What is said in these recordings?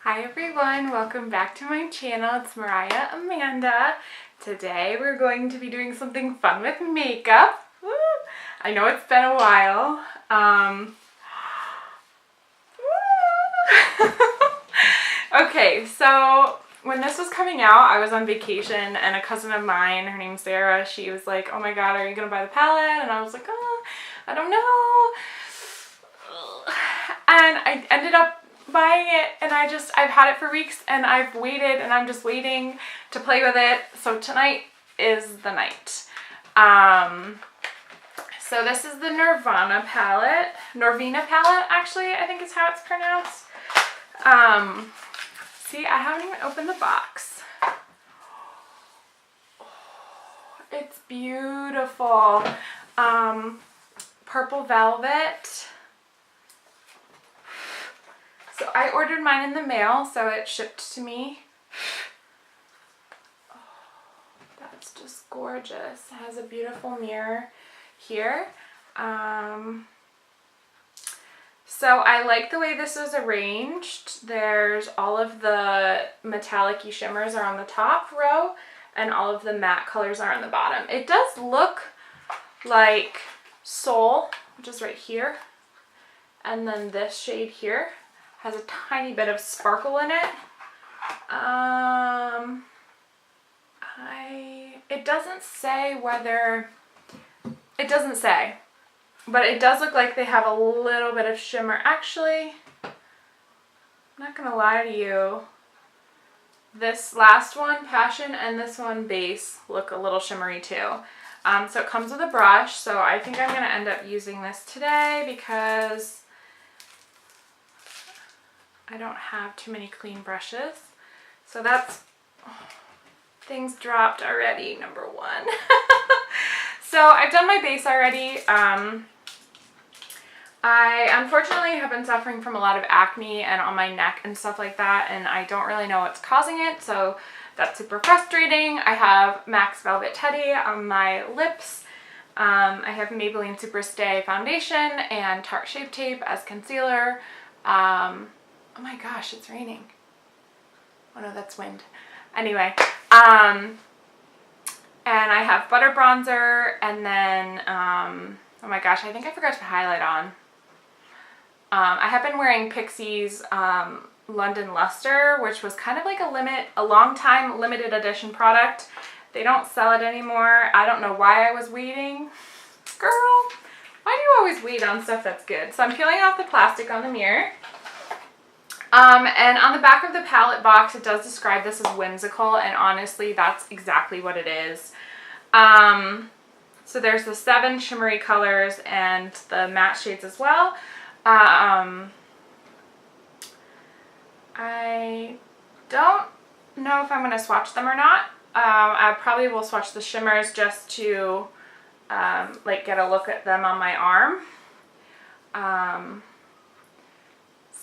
Hi everyone, welcome back to my channel. It's Mariah Amanda. Today we're going to be doing something fun with makeup. Woo! I know it's been a while. Okay, so when this was coming out, I was on vacation and a cousin of mine, her name's Sarah, she was like, oh my god, are you gonna buy the palette? And I was like, oh, I don't know. And I ended up buying it, and I've had it for weeks and I've waited and I'm just waiting to play with it. So tonight is the night. So this is the Norvina palette. Norvina palette, actually, I think is how it's pronounced. See, I haven't even opened the box. It's beautiful. Purple velvet. So I ordered mine in the mail, so it shipped to me. Oh, that's just gorgeous. It has a beautiful mirror here. So I like the way this is arranged. There's all of the metallic-y shimmers are on the top row, and all of the matte colors are on the bottom. It does look like Soul, which is right here, and then this shade here has a tiny bit of sparkle in it. It doesn't say whether, it doesn't say, but it does look like they have a little bit of shimmer. Actually, I'm not gonna lie to you, this last one, Passion, and this one, Base, look a little shimmery too. So it comes with a brush, so I think I'm gonna end up using this today because I don't have too many clean brushes. So that's, things dropped already, number one. So I've done my base already. I unfortunately have been suffering from a lot of acne and on my neck and stuff like that, and I don't really know what's causing it, so that's super frustrating. I have Max Velvet Teddy on my lips. I have Maybelline Superstay foundation and Tarte Shape Tape as concealer. Oh my gosh, it's raining. Oh no, that's wind. Anyway, and I have butter bronzer, and then, oh my gosh, I think I forgot to highlight on. I have been wearing Pixie's London Luster, which was kind of like a long time limited edition product. They don't sell it anymore. I don't know why I was waiting. Girl, why do you always wait on stuff that's good? So I'm peeling off the plastic on the mirror. And on the back of the palette box, it does describe this as whimsical, and honestly, that's exactly what it is. So there's the 7 shimmery colors and the matte shades as well. I don't know if I'm going to swatch them or not. I probably will swatch the shimmers just to like get a look at them on my arm.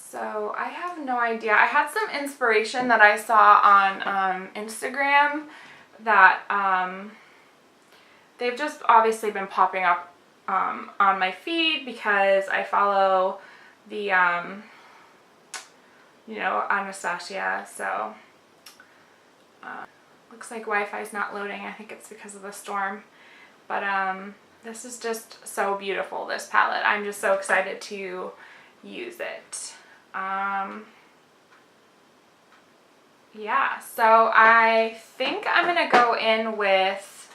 So I have no idea. I had some inspiration that I saw on Instagram that they've just obviously been popping up on my feed because I follow the, you know, Anastasia. So looks like Wi-Fi's not loading. I think it's because of the storm. But this is just so beautiful, this palette. I'm just so excited to use it. Yeah, so I think I'm gonna go in with,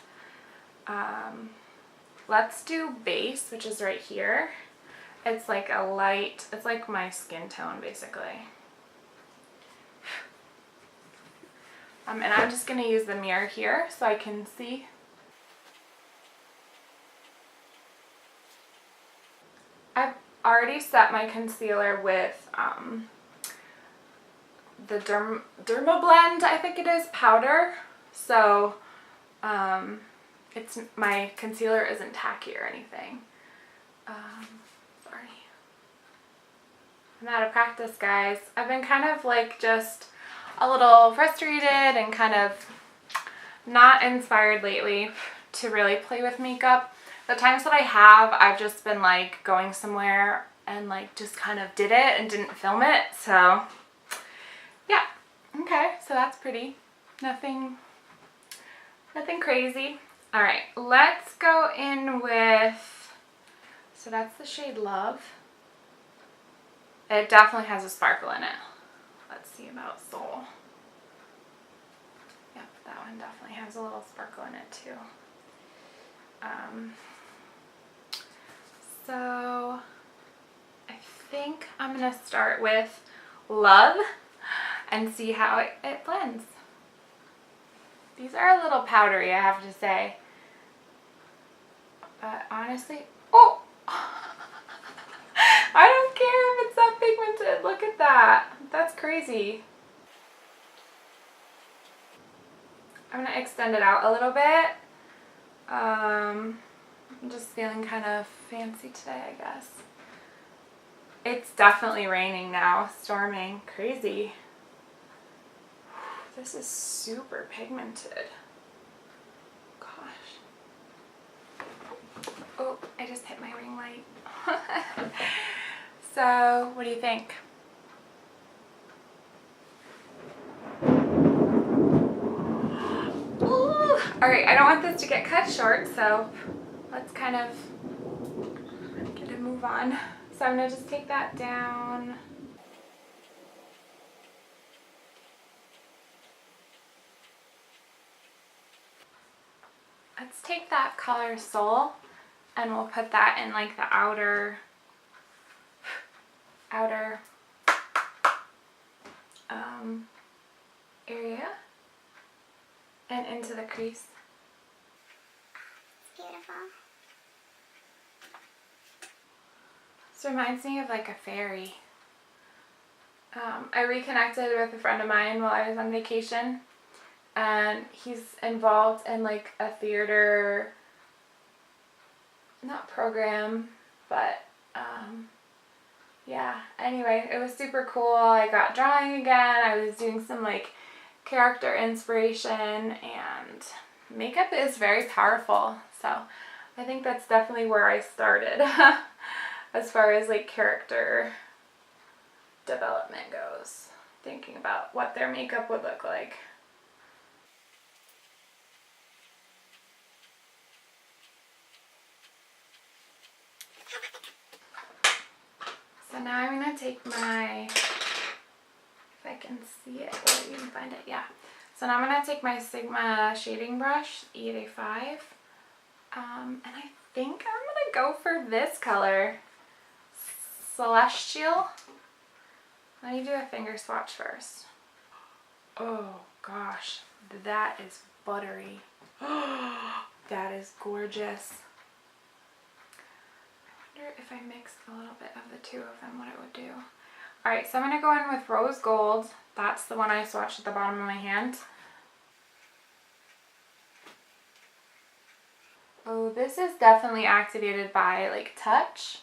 let's do Base, which is right here. It's like a light, it's like my skin tone basically. And I'm just gonna use the mirror here so I can see. I've already set my concealer with the Derma Blend, I think it is, powder. So it's, my concealer isn't tacky or anything. Sorry. I'm out of practice, guys. I've been kind of like just a little frustrated and kind of not inspired lately to really play with makeup. The times that I have, I've just been like going somewhere and like just kind of did it and didn't film it. So Okay, so that's pretty. Nothing crazy. All right, let's go in with, so that's the shade Love. It definitely has a sparkle in it. Let's see about Soul. Yep, that one definitely has a little sparkle in it too. So I think I'm gonna start with Love and see how it blends. These are a little powdery, I have to say. But honestly, oh! I don't care if it's that pigmented. Look at that. That's crazy. I'm gonna extend it out a little bit. I'm just feeling kind of fancy today, I guess. It's definitely raining now, storming. Crazy. This is super pigmented. Gosh. Oh, I just hit my ring light. So, what do you think? Ooh. All right, I don't want this to get cut short, so let's kind of get a move on. So I'm gonna just take that down. Let's take that color Soul and we'll put that in like the outer area and into the crease. It's beautiful. This reminds me of like a fairy. I reconnected with a friend of mine while I was on vacation, and he's involved in like a theater, not program, but yeah, anyway, it was super cool. I got drawing again. I was doing some like character inspiration, and makeup is very powerful, so I think that's definitely where I started as far as like character development goes, thinking about what their makeup would look like. So now I'm going to take my, if I can see it or you can find it, yeah. So now I'm going to take my Sigma shading brush, E85, and I think I'm going to go for this color, Celestial. Let me do a finger swatch first. Oh gosh, that is buttery. That is gorgeous. I wonder if I mixed a little bit of the two of them, what it would do. Alright, so I'm going to go in with Rose Gold. That's the one I swatched at the bottom of my hand. Oh, this is definitely activated by like touch.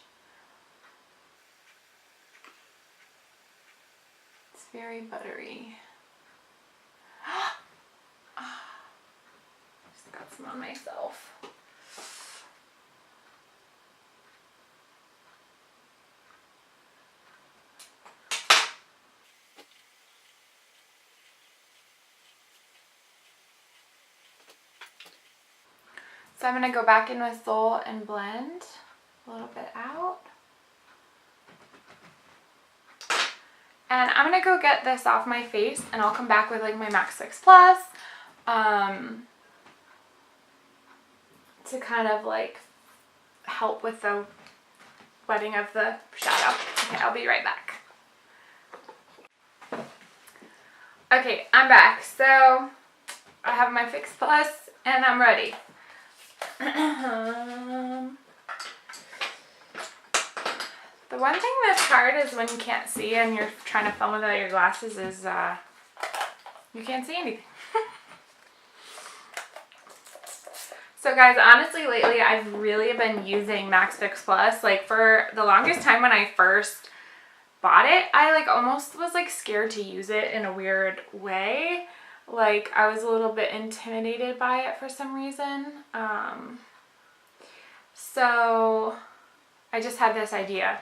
It's very buttery. Just got some on myself. So I'm going to go back in with Soul and blend a little bit out. And I'm going to go get this off my face, and I'll come back with like my MAC 6 Plus to kind of like help with the wetting of the shadow. Okay, I'll be right back. Okay, I'm back. So I have my Fix Plus and I'm ready. The one thing that's hard is when you can't see and you're trying to film without your glasses is you can't see anything. So guys, honestly lately I've really been using MAC Fix Plus. Like for the longest time when I first bought it, I like almost was like scared to use it in a weird way. Like I was a little bit intimidated by it for some reason. So I just had this idea.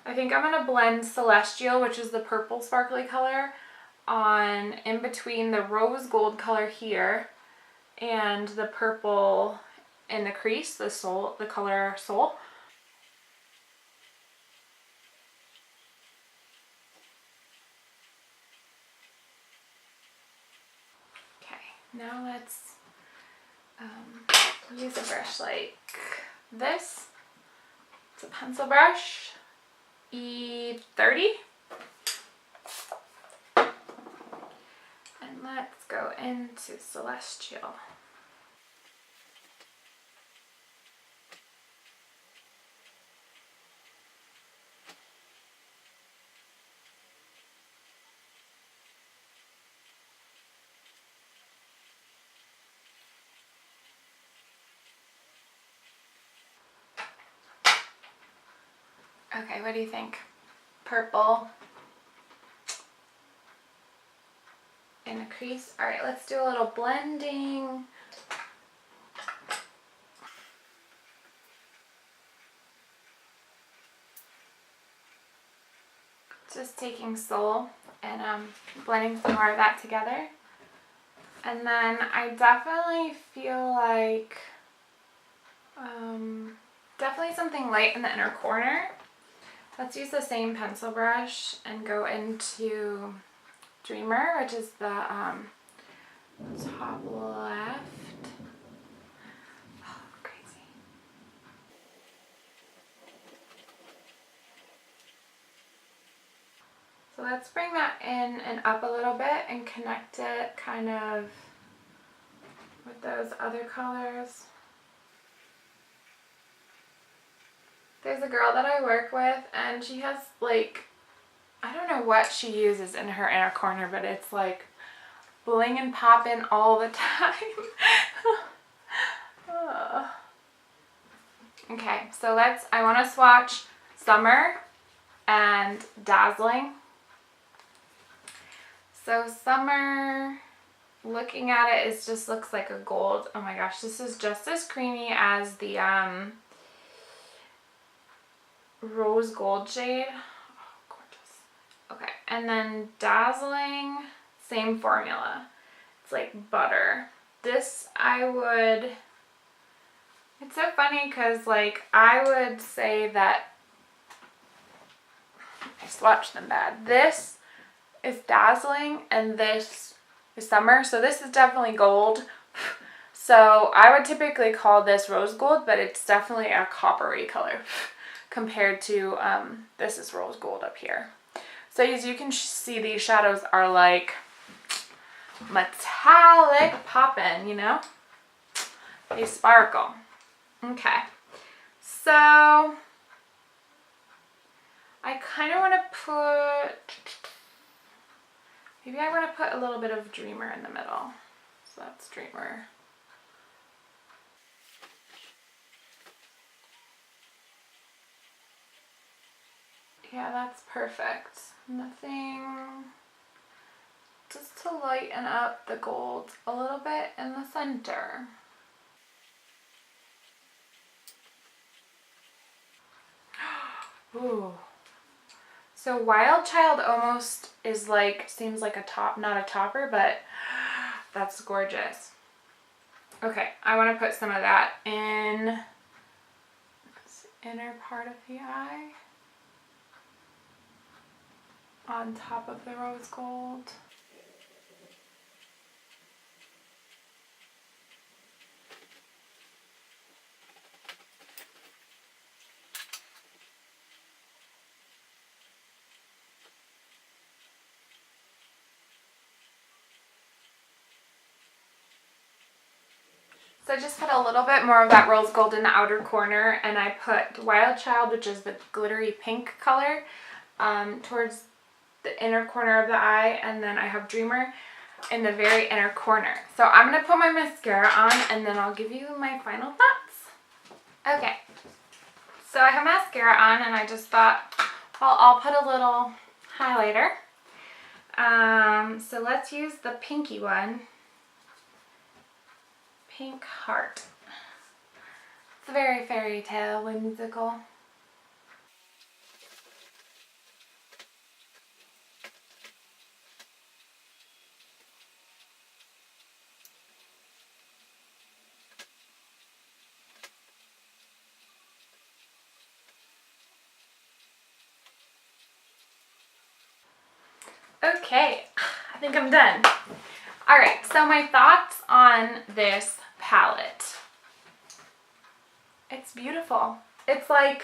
I think I'm going to blend Celestial, which is the purple sparkly color, on in between the rose gold color here and the purple in the crease, the soul, the color soul. Okay, now let's use a brush like this. It's a pencil brush, E30. And let's go into Celestial. Okay, what do you think? Purple in a crease. All right, let's do a little blending. Just taking Soul and blending some more of that together. And then I definitely feel like definitely something light in the inner corner. Let's use the same pencil brush and go into Dreamer, which is the top left. Oh, crazy. So let's bring that in and up a little bit and connect it kind of with those other colors. There's a girl that I work with and she has like, I don't know what she uses in her inner corner, but it's like bling and popping all the time. Okay, so I want to swatch Summer and Dazzling. So Summer, looking at it, it just looks like a gold. Oh my gosh, this is just as creamy as the rose gold shade. Oh, gorgeous. Okay, and then Dazzling, same formula. It's like butter. This it's so funny because like I would say that I swatched them bad. This is Dazzling and this is Summer. So this is definitely gold. So I would typically call this rose gold, but it's definitely a coppery color compared to this is rose gold up here. So as you can see, these shadows are like metallic poppin', you know? They sparkle. Okay. So I kind of want to maybe I want to put a little bit of Dreamer in the middle. So that's Dreamer. Yeah, that's perfect. Nothing, just to lighten up the gold a little bit in the center. Ooh. So Wild Child almost is like, seems like a top, not a topper, but that's gorgeous. Okay, I want to put some of that in this inner part of the eye. On top of the rose gold. So I just put a little bit more of that rose gold in the outer corner, and I put Wild Child, which is the glittery pink color, towards the inner corner of the eye, and then I have Dreamer in the very inner corner. So I'm going to put my mascara on and then I'll give you my final thoughts. Okay, so I have mascara on and I just thought, well, I'll put a little highlighter. So let's use the pinky one. Pink Heart. It's a very fairy tale whimsical. Okay, I think I'm done. All right, so my thoughts on this palette. It's beautiful. It's like,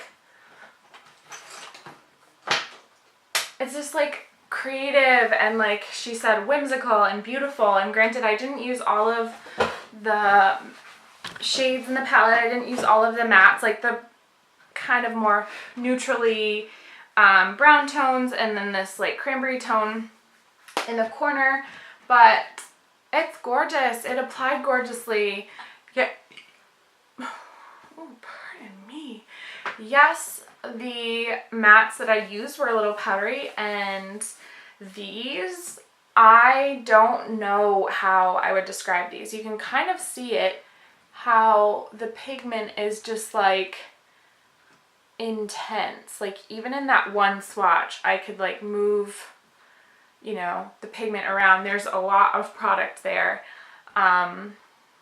it's just like creative and, like she said, whimsical and beautiful. And granted, I didn't use all of the shades in the palette. I didn't use all of the mattes, like the kind of more neutrally brown tones, and then this like cranberry tone in the corner. But it's gorgeous. It applied gorgeously. Yeah. Oh, pardon me. Yes, the mattes that I used were a little powdery, and these, I don't know how I would describe these. You can kind of see it, how the pigment is just like intense. Like even in that one swatch, I could like move, you know, the pigment around. There's a lot of product there,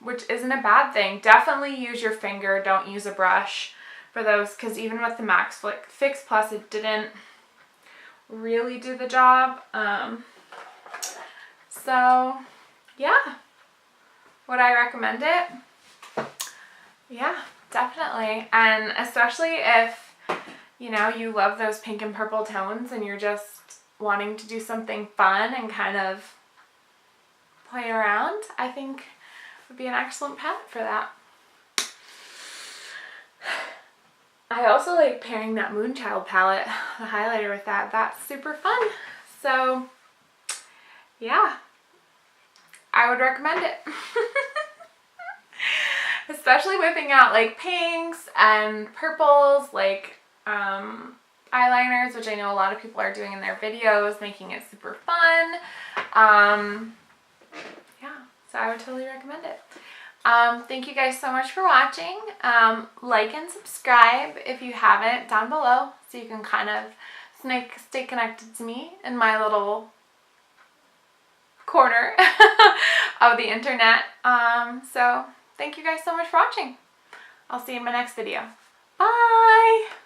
which isn't a bad thing. Definitely use your finger, don't use a brush for those, because even with the Max Fix Plus, it didn't really do the job. So yeah, would I recommend it? Yeah, definitely. And especially if, you know, you love those pink and purple tones and you're just wanting to do something fun and kind of play around, I think it would be an excellent palette for that. I also like pairing that Moonchild palette, the highlighter, with that. That's super fun. So yeah, I would recommend it. Especially whipping out like pinks and purples, like eyeliners, which I know a lot of people are doing in their videos, making it super fun. Yeah, so I would totally recommend it. Thank you guys so much for watching. Like and subscribe if you haven't down below, so you can kind of stay connected to me in my little corner of the internet. So thank you guys so much for watching. I'll see you in my next video. Bye!